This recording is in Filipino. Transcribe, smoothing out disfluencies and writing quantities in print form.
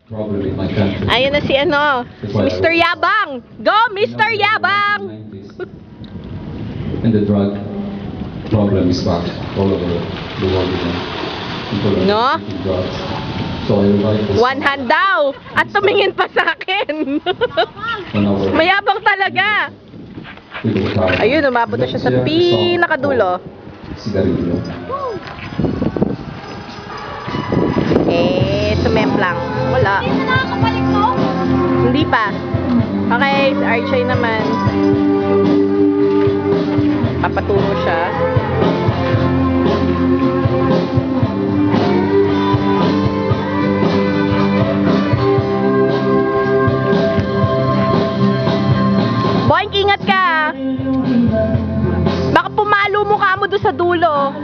problem in my country. Ayun na si ano, si Mr. Yabang. Go, Mr. Yabang! And the drug problem is back all over the world again. People are No? taking drugs. So I invite this One hand daw! At tumingin pa sa akin. on our Mayabang talaga. people card. Ayun, umabot na siya sa pinakadulo. Sigarilyo. Eh, sumemplang. Wala. Hindi na nakakabalik mo? Hindi pa. Okay, si Archay naman. Papatungo siya. Boing, ingat ka. Baka pumalo mukha mo doon sa dulo.